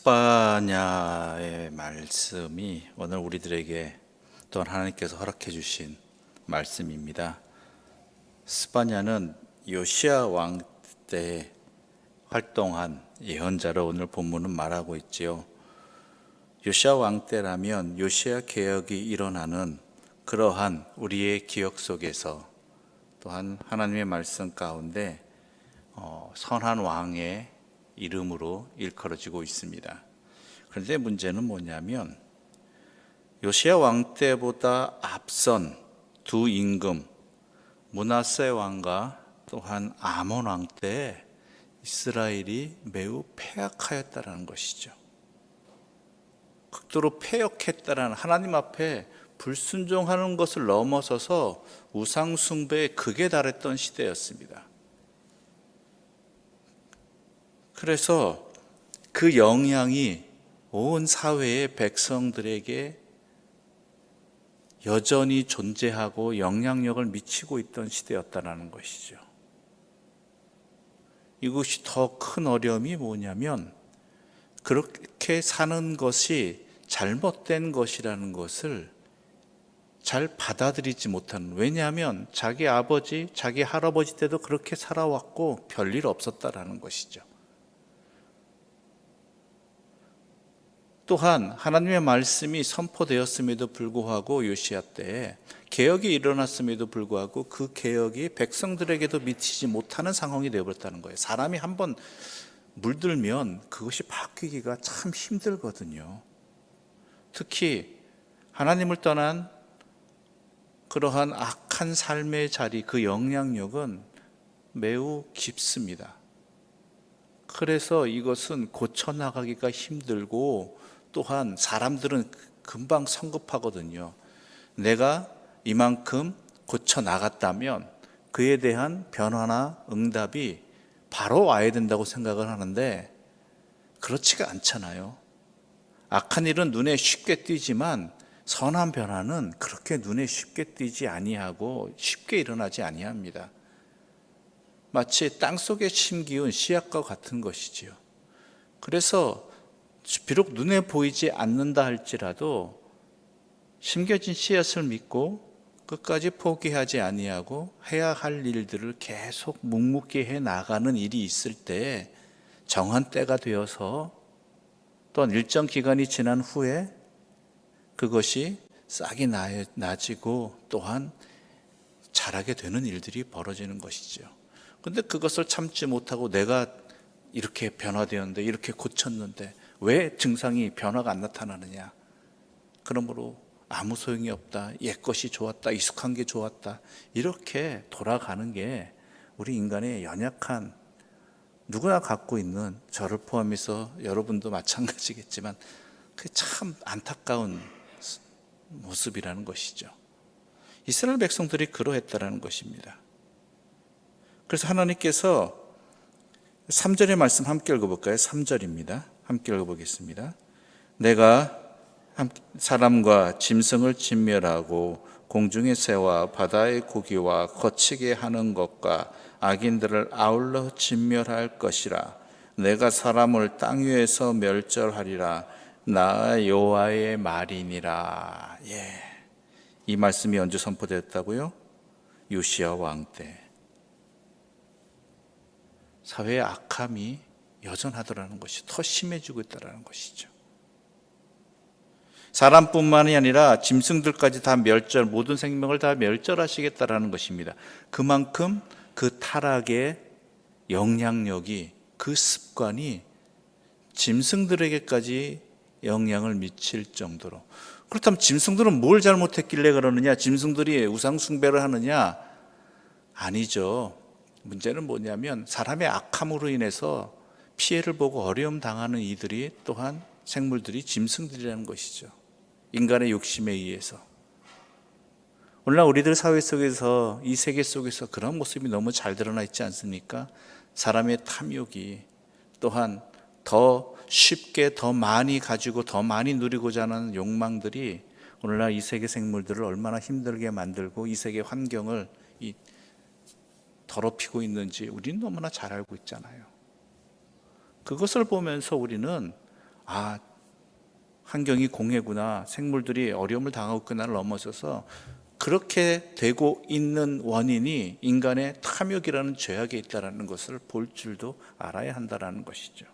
스바냐의 말씀이 오늘 우리들에게 또한 하나님께서 허락해 주신 말씀입니다. 스바냐는 요시야 왕 때 활동한 예언자로 오늘 본문은 말하고 있지요. 요시야 왕 때라면 요시야 개혁이 일어나는 그러한 우리의 기억 속에서 또한 하나님의 말씀 가운데 선한 왕의 이름으로 일컬어지고 있습니다. 그런데 문제는 뭐냐면 요시야 왕 때보다 앞선 두 임금 므낫세 왕과 또한 아몬 왕 때 이스라엘이 매우 패악하였다라는 것이죠. 극도로 패역했다라는, 하나님 앞에 불순종하는 것을 넘어서서 우상 숭배에 극에 달했던 시대였습니다. 그래서 그 영향이 온 사회의 백성들에게 여전히 존재하고 영향력을 미치고 있던 시대였다는 것이죠. 이것이 더 큰 어려움이 뭐냐면 그렇게 사는 것이 잘못된 것이라는 것을 잘 받아들이지 못하는, 왜냐하면 자기 아버지, 자기 할아버지 때도 그렇게 살아왔고 별일 없었다라는 것이죠. 또한 하나님의 말씀이 선포되었음에도 불구하고 요시야 때에 개혁이 일어났음에도 불구하고 그 개혁이 백성들에게도 미치지 못하는 상황이 되어버렸다는 거예요. 사람이 한번 물들면 그것이 바뀌기가 참 힘들거든요. 특히 하나님을 떠난 그러한 악한 삶의 자리, 그 영향력은 매우 깊습니다. 그래서 이것은 고쳐나가기가 힘들고 또한 사람들은 금방 성급하거든요. 내가 이만큼 고쳐나갔다면 그에 대한 변화나 응답이 바로 와야 된다고 생각을 하는데 그렇지가 않잖아요. 악한 일은 눈에 쉽게 띄지만 선한 변화는 그렇게 눈에 쉽게 띄지 아니하고 쉽게 일어나지 아니합니다. 마치 땅속에 심기운 씨앗과 같은 것이지요. 그래서 비록 눈에 보이지 않는다 할지라도 심겨진 씨앗을 믿고 끝까지 포기하지 아니하고 해야 할 일들을 계속 묵묵히 해 나가는 일이 있을 때 정한 때가 되어서 또한 일정 기간이 지난 후에 그것이 싹이 나지고 또한 자라게 되는 일들이 벌어지는 것이죠. 근데 그것을 참지 못하고 내가 이렇게 변화되었는데, 이렇게 고쳤는데 왜 증상이 변화가 안 나타나느냐? 그러므로 아무 소용이 없다, 옛 것이 좋았다, 익숙한 게 좋았다, 이렇게 돌아가는 게 우리 인간의 연약한, 누구나 갖고 있는, 저를 포함해서 여러분도 마찬가지겠지만 그게 참 안타까운 모습이라는 것이죠. 이스라엘 백성들이 그러했다라는 것입니다. 그래서 하나님께서 3절의 말씀 함께 읽어볼까요? 3절입니다. 함께 읽어보겠습니다. 내가 사람과 짐승을 진멸하고 공중의 새와 바다의 고기와 거치게 하는 것과 악인들을 아울러 진멸할 것이라. 내가 사람을 땅 위에서 멸절하리라. 나 여호와의 말이니라. 이 말씀이 언제 선포되었다고요? 요시야 왕 때. 사회의 악함이 여전하더라는 것이 더 심해지고 있다는 것이죠. 사람뿐만이 아니라 짐승들까지 다 모든 생명을 다 멸절하시겠다라는 것입니다. 그만큼 그 타락의 영향력이, 그 습관이 짐승들에게까지 영향을 미칠 정도로. 그렇다면 짐승들은 뭘 잘못했길래 그러느냐? 짐승들이 우상 숭배를 하느냐? 아니죠. 문제는 뭐냐면 사람의 악함으로 인해서 피해를 보고 어려움 당하는 이들이 또한 생물들이 짐승들이라는 것이죠. 인간의 욕심에 의해서. 오늘날 우리들 사회 속에서, 이 세계 속에서 그런 모습이 너무 잘 드러나 있지 않습니까? 사람의 탐욕이, 또한 더 쉽게 더 많이 가지고 더 많이 누리고자 하는 욕망들이 오늘날 이 세계 생물들을 얼마나 힘들게 만들고 이 세계 환경을 더럽히고 있는지 우리는 너무나 잘 알고 있잖아요. 그것을 보면서 우리는 아, 환경이 공해구나, 생물들이 어려움을 당하고 있구나를 넘어서서 그렇게 되고 있는 원인이 인간의 탐욕이라는 죄악에 있다는 것을 볼 줄도 알아야 한다는 것이죠.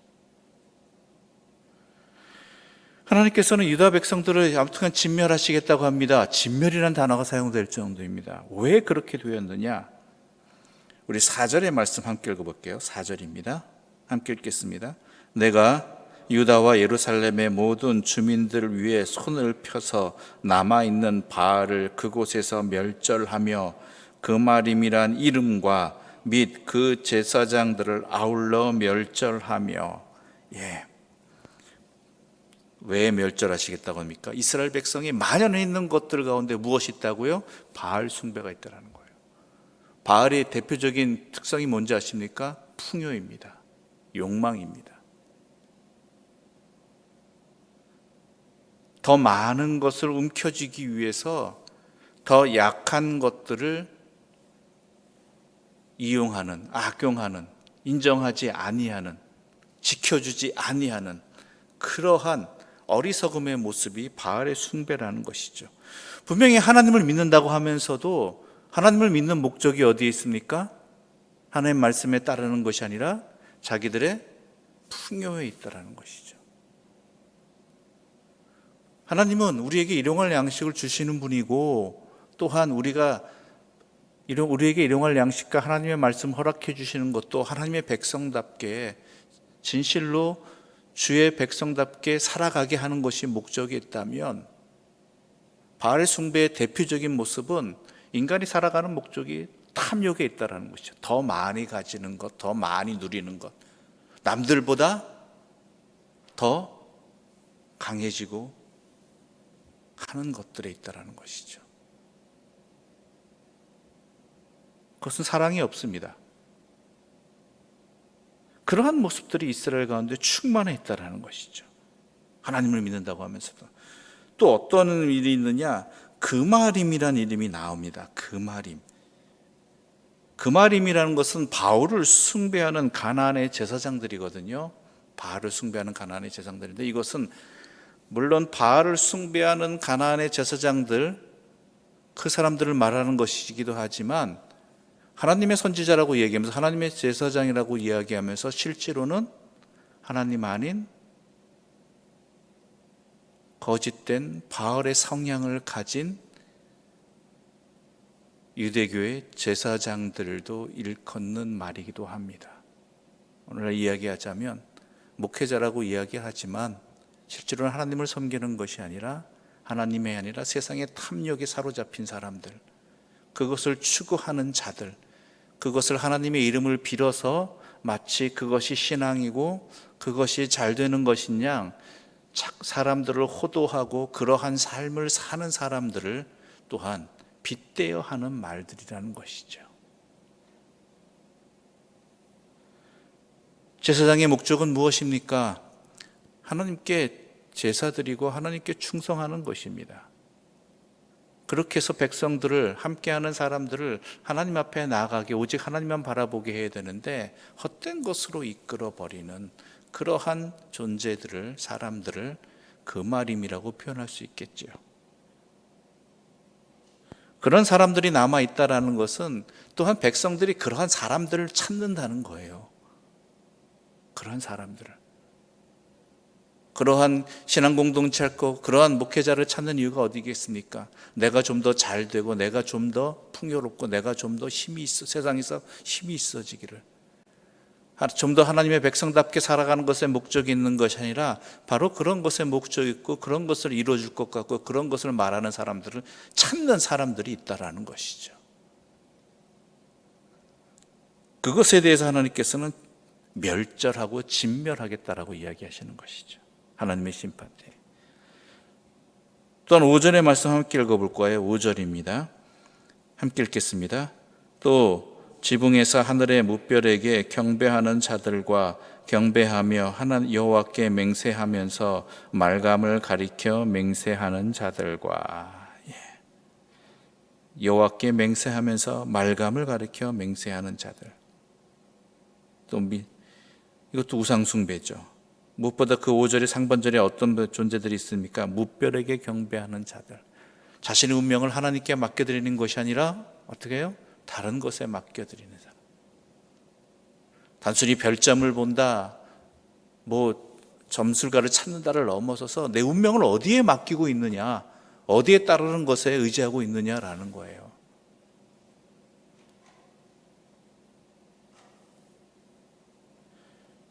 하나님께서는 유다 백성들을 아무튼 진멸하시겠다고 합니다. 진멸이라는 단어가 사용될 정도입니다. 왜 그렇게 되었느냐? 우리 4절의 말씀 함께 읽어볼게요. 4절입니다. 함께 읽겠습니다. 내가 유다와 예루살렘의 모든 주민들을 위해 손을 펴서 남아있는 바알을 그곳에서 멸절하며 그마림이란 이름과 및 그 제사장들을 아울러 멸절하며. 왜 멸절하시겠다고 합니까? 이스라엘 백성이 만연해 있는 것들 가운데 무엇이 있다고요? 바알 숭배가 있다는 거예요. 바알의 대표적인 특성이 뭔지 아십니까? 풍요입니다. 욕망입니다. 더 많은 것을 움켜쥐기 위해서 더 약한 것들을 이용하는, 악용하는, 인정하지 아니하는, 지켜주지 아니하는 그러한 어리석음의 모습이 바알의 숭배라는 것이죠. 분명히 하나님을 믿는다고 하면서도 하나님을 믿는 목적이 어디에 있습니까? 하나님 말씀에 따르는 것이 아니라 자기들의 풍요에 있다라는 것이죠. 하나님은 우리에게 일용할 양식을 주시는 분이고, 또한 우리에게 일용할 양식과 하나님의 말씀 허락해 주시는 것도 하나님의 백성답게 진실로 주의 백성답게 살아가게 하는 것이 목적이 있다면, 바알 숭배의 대표적인 모습은 인간이 살아가는 목적이 탐욕에 있다는 것이죠. 더 많이 가지는 것, 더 많이 누리는 것, 남들보다 더 강해지고 하는 것들에 있다는 것이죠. 그것은 사랑이 없습니다. 그러한 모습들이 이스라엘 가운데 충만해 있다는 것이죠. 하나님을 믿는다고 하면서도. 또 어떤 일이 있느냐? 그마림이라는 이름이 나옵니다. 그마림이라는 것은 바울을 숭배하는 가나안의 제사장들이거든요. 바알을 숭배하는 가나안의 제사장들인데, 이것은 물론 바알을 숭배하는 가나안의 제사장들, 그 사람들을 말하는 것이기도 하지만, 하나님의 선지자라고 얘기하면서 하나님의 제사장이라고 이야기하면서 실제로는 하나님 아닌 거짓된 바알의 성향을 가진 유대교의 제사장들도 일컫는 말이기도 합니다. 오늘날 이야기하자면 목회자라고 이야기하지만 실제로는 하나님을 섬기는 것이 아니라 하나님이 아니라 세상의 탐욕에 사로잡힌 사람들, 그것을 추구하는 자들, 그것을 하나님의 이름을 빌어서 마치 그것이 신앙이고 그것이 잘 되는 것인 양 사람들을 호도하고 그러한 삶을 사는 사람들을 또한 빗대어 하는 말들이라는 것이죠. 제사장의 목적은 무엇입니까? 하나님께 제사드리고 하나님께 충성하는 것입니다. 그렇게 해서 백성들을, 함께하는 사람들을 하나님 앞에 나아가게, 오직 하나님만 바라보게 해야 되는데 헛된 것으로 이끌어버리는 그러한 존재들을, 사람들을 그마림이라고 표현할 수 있겠죠. 그런 사람들이 남아있다라는 것은 또한 백성들이 그러한 사람들을 찾는다는 거예요. 그러한 사람들을. 그러한 신앙 공동체 할 거, 그러한 목회자를 찾는 이유가 어디겠습니까? 내가 좀 더 잘 되고, 내가 좀 더 풍요롭고, 내가 좀 더 힘이 있어, 세상에서 힘이 있어지기를, 좀 더 하나님의 백성답게 살아가는 것에 목적이 있는 것이 아니라 바로 그런 것에 목적이 있고 그런 것을 이루어줄 것 같고 그런 것을 말하는 사람들을 찾는 사람들이 있다라는 것이죠. 그것에 대해서 하나님께서는 멸절하고 진멸하겠다라고 이야기하시는 것이죠. 하나님의 심판대. 또한 5절의 말씀 함께 읽어볼 거예요. 5절입니다. 함께 읽겠습니다. 또 지붕에서 하늘의 무별에게 경배하는 자들과 경배하며 하나님 여호와께 맹세하면서 말감을 가리켜 맹세하는 자들과, 여호와께 맹세하면서 말감을 가리켜 맹세하는 자들. 또 이것도 우상 숭배죠. 무엇보다 그 5절의 상반절에 어떤 존재들이 있습니까? 무별에게 경배하는 자들. 자신의 운명을 하나님께 맡겨드리는 것이 아니라 어떻게 해요? 다른 것에 맡겨드리는 사람. 단순히 별점을 본다, 점술가를 찾는다를 넘어서서 내 운명을 어디에 맡기고 있느냐, 어디에 따르는 것에 의지하고 있느냐라는 거예요.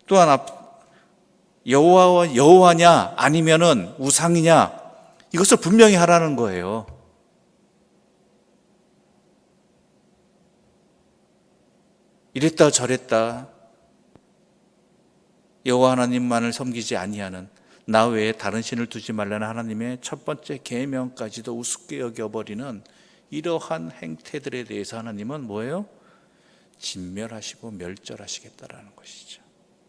또한 여호와냐 아니면은 우상이냐, 이것을 분명히 하라는 거예요. 이랬다 저랬다 여호와 하나님만을 섬기지 아니하는, 나 외에 다른 신을 두지 말라는 하나님의 첫 번째 계명까지도 우습게 여겨버리는 이러한 행태들에 대해서 하나님은 뭐예요? 진멸하시고 멸절하시겠다라는 것이죠.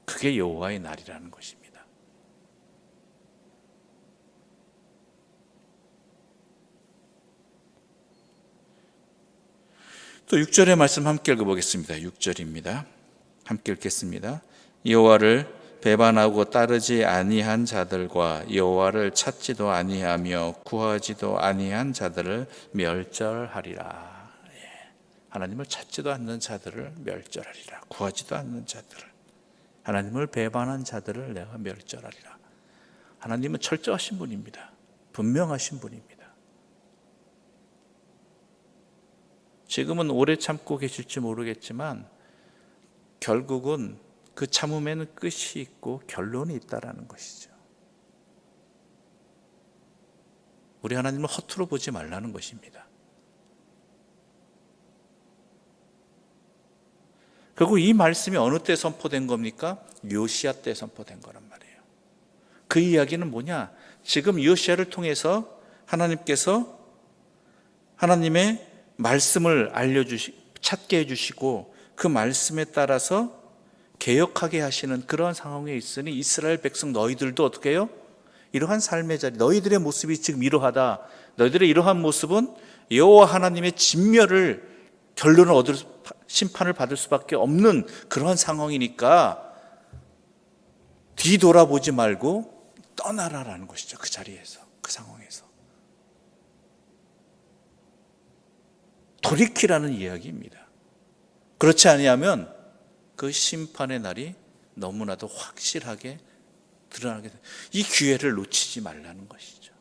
그게 여호와의 날이라는 것입니다. 또 6절의 말씀 함께 읽어보겠습니다. 6절입니다. 함께 읽겠습니다. 여호와를 배반하고 따르지 아니한 자들과 여호와를 찾지도 아니하며 구하지도 아니한 자들을 멸절하리라. 하나님을 찾지도 않는 자들을 멸절하리라. 구하지도 않는 자들을, 하나님을 배반한 자들을 내가 멸절하리라. 하나님은 철저하신 분입니다. 분명하신 분입니다. 지금은 오래 참고 계실지 모르겠지만 결국은 그 참음에는 끝이 있고 결론이 있다라는 것이죠. 우리 하나님을 허투루 보지 말라는 것입니다. 그리고 이 말씀이 어느 때 선포된 겁니까? 요시야 때 선포된 거란 말이에요. 그 이야기는 뭐냐? 지금 요시야를 통해서 하나님께서 하나님의 말씀을 찾게 해주시고 그 말씀에 따라서 개혁하게 하시는 그런 상황에 있으니 이스라엘 백성 너희들도 어떻게 해요? 이러한 삶의 자리, 너희들의 모습이 지금 이러하다. 너희들의 이러한 모습은 여호와 하나님의 진멸을, 결론을 심판을 받을 수밖에 없는 그러한 상황이니까 뒤돌아보지 말고 떠나라라는 것이죠. 그 자리에서, 그 상황에서. 돌이키라는 이야기입니다. 그렇지 아니하면 그 심판의 날이 너무나도 확실하게 드러나게 됩니다. 이 기회를 놓치지 말라는 것이죠.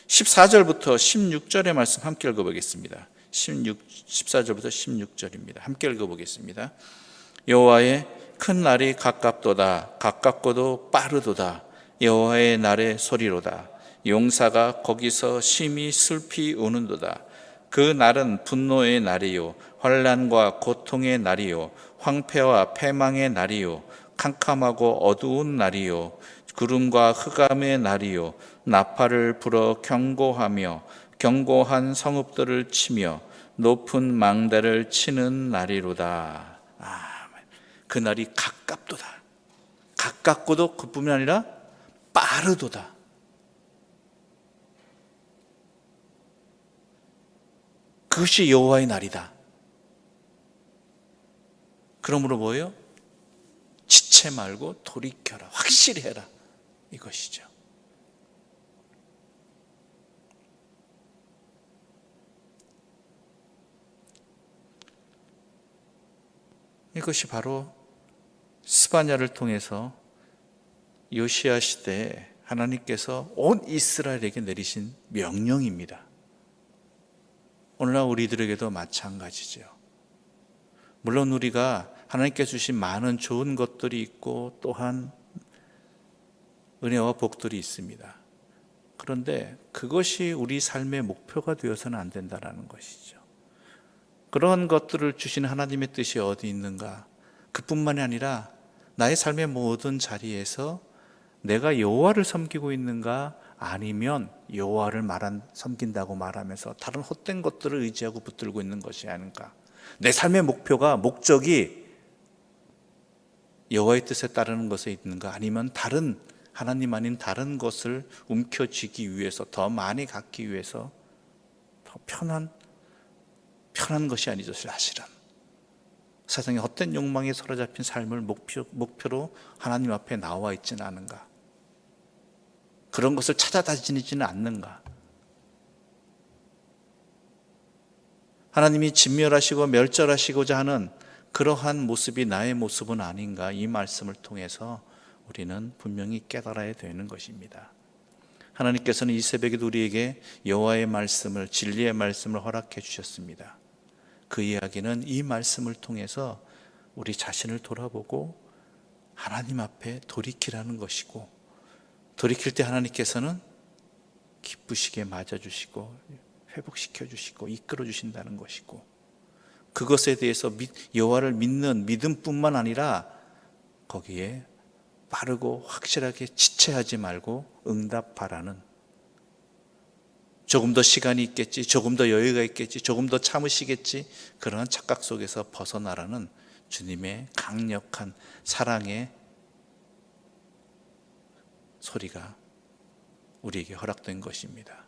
(14절부터) (16절의) 말씀 함께 읽어보겠습니다. 14절부터 16절입니다. 함께 읽어보겠습니다. 여호와의 큰 날이 가깝도다. 가깝고도 빠르도다. 여호와의 날의 소리로다. 용사가 거기서 심히 슬피 우는도다. 그 날은 분노의 날이요 환난과 고통의 날이요 황폐와 패망의 날이요 캄캄하고 어두운 날이요 구름과 흑암의 날이요 나팔을 불어 경고하며 견고한 성읍들을 치며 높은 망대를 치는 날이로다. 그 날이 가깝도다. 가깝고도 그뿐만 아니라 빠르도다. 그것이 여호와의 날이다. 그러므로 뭐예요? 지체 말고 돌이켜라. 확실히 해라. 이것이죠. 이것이 바로 스바냐를 통해서 요시야 시대에 하나님께서 온 이스라엘에게 내리신 명령입니다. 오늘날 우리들에게도 마찬가지죠. 물론 우리가 하나님께서 주신 많은 좋은 것들이 있고 또한 은혜와 복들이 있습니다. 그런데 그것이 우리 삶의 목표가 되어서는 안 된다는 것이죠. 그러한 것들을 주신 하나님의 뜻이 어디 있는가? 그뿐만이 아니라 나의 삶의 모든 자리에서 내가 여호와를 섬기고 있는가, 아니면 여호와를 섬긴다고 말하면서 다른 헛된 것들을 의지하고 붙들고 있는 것이 아닌가? 내 삶의 목적이 여호와의 뜻에 따르는 것에 있는가, 아니면 다른 하나님 아닌 다른 것을 움켜쥐기 위해서, 더 많이 갖기 위해서 편한 것이 아니죠. 사실은 세상에 헛된 욕망에 사로잡힌 삶을 목표로 하나님 앞에 나와 있지는 않은가? 그런 것을 찾아다니지는 않는가? 하나님이 진멸하시고 멸절하시고자 하는 그러한 모습이 나의 모습은 아닌가? 이 말씀을 통해서 우리는 분명히 깨달아야 되는 것입니다. 하나님께서는 이 새벽에도 우리에게 여호와의 말씀을, 진리의 말씀을 허락해 주셨습니다. 그 이야기는 이 말씀을 통해서 우리 자신을 돌아보고 하나님 앞에 돌이키라는 것이고, 돌이킬 때 하나님께서는 기쁘시게 맞아주시고 회복시켜 주시고 이끌어 주신다는 것이고, 그것에 대해서 여호와를 믿는 믿음뿐만 아니라 거기에 빠르고 확실하게 지체하지 말고 응답하라는, 조금 더 시간이 있겠지, 조금 더 여유가 있겠지, 조금 더 참으시겠지, 그러한 착각 속에서 벗어나라는 주님의 강력한 사랑의 소리가 우리에게 허락된 것입니다.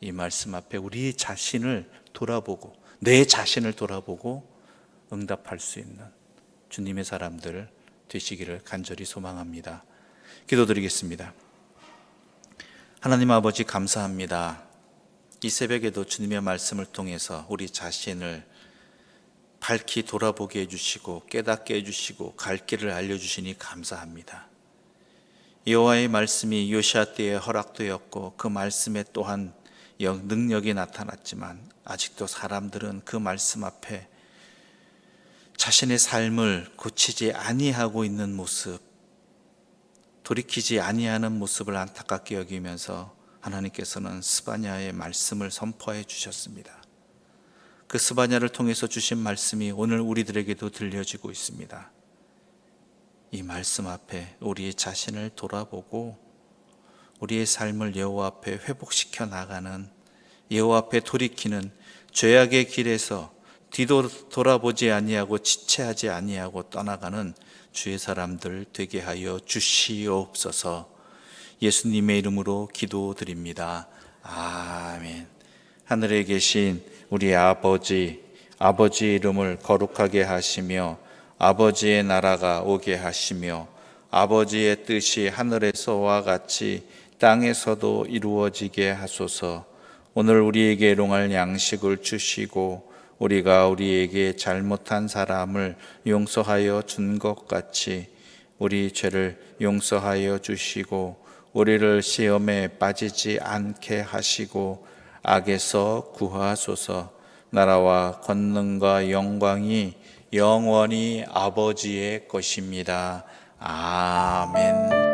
이 말씀 앞에 우리 자신을 돌아보고, 내 자신을 돌아보고 응답할 수 있는 주님의 사람들 되시기를 간절히 소망합니다. 기도드리겠습니다. 하나님 아버지, 감사합니다. 이 새벽에도 주님의 말씀을 통해서 우리 자신을 밝히 돌아보게 해주시고 깨닫게 해주시고 갈 길을 알려주시니 감사합니다. 여호와의 말씀이 요시아 때에 허락되었고 그 말씀에 또한 능력이 나타났지만 아직도 사람들은 그 말씀 앞에 자신의 삶을 고치지 아니하고 있는 모습, 돌이키지 아니하는 모습을 안타깝게 여기면서 하나님께서는 스바냐의 말씀을 선포해 주셨습니다. 그 스바냐를 통해서 주신 말씀이 오늘 우리들에게도 들려지고 있습니다. 이 말씀 앞에 우리의 자신을 돌아보고 우리의 삶을 여호와 앞에 회복시켜 나가는, 여호와 앞에 돌이키는, 죄악의 길에서 뒤도 돌아보지 아니하고 지체하지 아니하고 떠나가는 주의 사람들 되게 하여 주시옵소서. 예수님의 이름으로 기도드립니다. 아멘. 하늘에 계신 우리 아버지의 이름을 거룩하게 하시며 아버지의 나라가 오게 하시며 아버지의 뜻이 하늘에서와 같이 땅에서도 이루어지게 하소서. 오늘 우리에게 일용할 양식을 주시고 우리가 우리에게 잘못한 사람을 용서하여 준 것 같이 우리 죄를 용서하여 주시고 우리를 시험에 빠지지 않게 하시고 악에서 구하소서. 나라와 권능과 영광이 영원히 아버지의 것입니다. 아멘.